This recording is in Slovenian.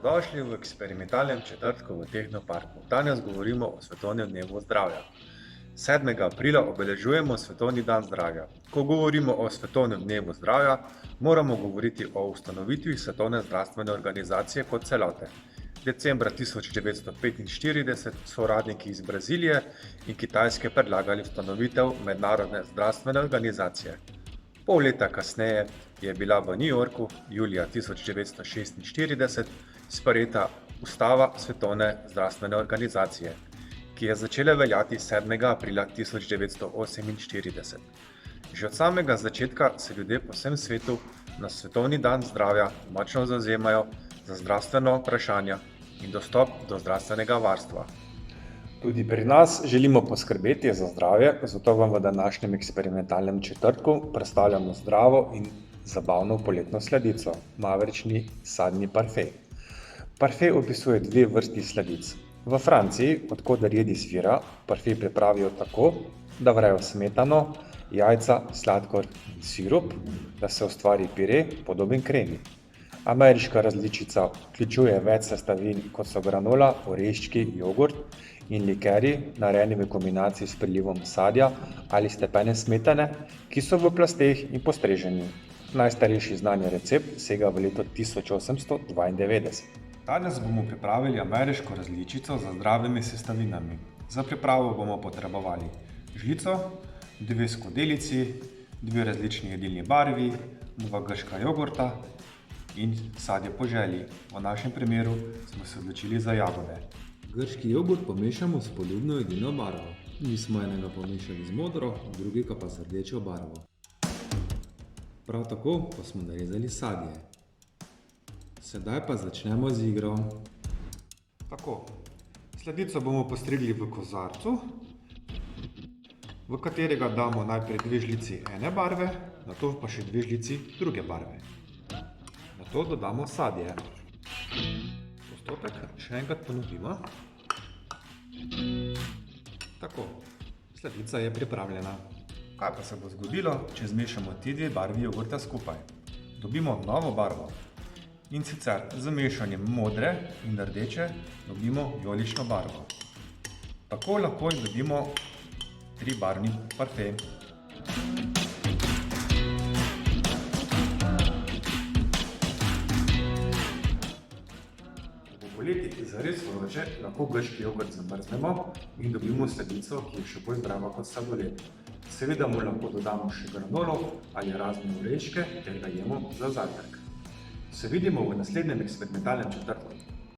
Dobrodošli v eksperimentalnem četrtku v Tehnoparku. Danes govorimo o Svetovnem dnevu zdravja. 7. aprila obeležujemo Svetovni dan zdravja. Ko govorimo o Svetovnem dnevu zdravja, moramo govoriti o ustanovitvi Svetovne zdravstvene organizacije kot celote. Decembra 1945 so uradniki iz Brazilije in Kitajske predlagali ustanovitev Mednarodne zdravstvene organizacije. Pol leta kasneje je bila v New Yorku julija 1946 sprejeta Ustava Svetovne zdravstvene organizacije, ki je začela veljati 7. aprila 1948. Že od samega začetka se ljudje po vsem svetu na Svetovni dan zdravja močno zavzemajo za zdravstveno vprašanje in dostop do zdravstvenega varstva. Tudi pri nas želimo poskrbeti za zdravje, zato vam v današnjem eksperimentalnem četrtku predstavljamo zdravo in zabavno poletno sladico, mavrični sadni parfej. Parfej opisuje dve vrsti sladic. V Franciji, od koder jed izvira, parfej pripravijo tako, da vrejo smetano, jajca, sladkor in sirup, da se ustvari pire, podoben kremi. Ameriška različica vključuje več sestavin, kot so granola, oreščki, jogurt in likerji, narejeni v kombinaciji s prilivom sadja ali stepene smetane, ki so v plasteh in postreženi. Najstarejši znani recept sega v leto 1892. Danes bomo pripravili ameriško različico z zdravimi sestavinami. Za pripravo bomo potrebovali žlico, 2 skodelici, 2 različni jedilni barvi, 2 grška jogurta in sadje po želji. V našem primeru smo se odločili za jagode. Grški jogurt pomešamo s poljubno jedilno barvo. Mi smo enega pomešali z modro, drugega pa z rdečo barvo. Prav tako pa smo narezali sadje. Sedaj pa začnemo z igro. Tako, sladico bomo postrigli v kozarcu, v katerega damo najprej 2 žlici ene barve, nato pa še 2 žlici druge barve. Nato dodamo sadje. Postopek še enkrat ponovimo. Tako, sladica je pripravljena. Kaj pa se bo zgodilo, če zmešamo ti 2 barvi jogurta skupaj? Dobimo novo barvo. In sicer z mešanjem modre in rdeče dobimo vijolično barvo. Tako lahko dobimo 3-barvni parfej. Poleti zares vroče, lahko grški jogurt zamrznemo in dobimo sladico, ki je še bolj zdrava kot sladoled. Seveda mu lahko dodamo še granolo ali razne oreščke ter ga jemo za zajtrk. Se vidimo v naslednjem eksperimentalnem četrtku.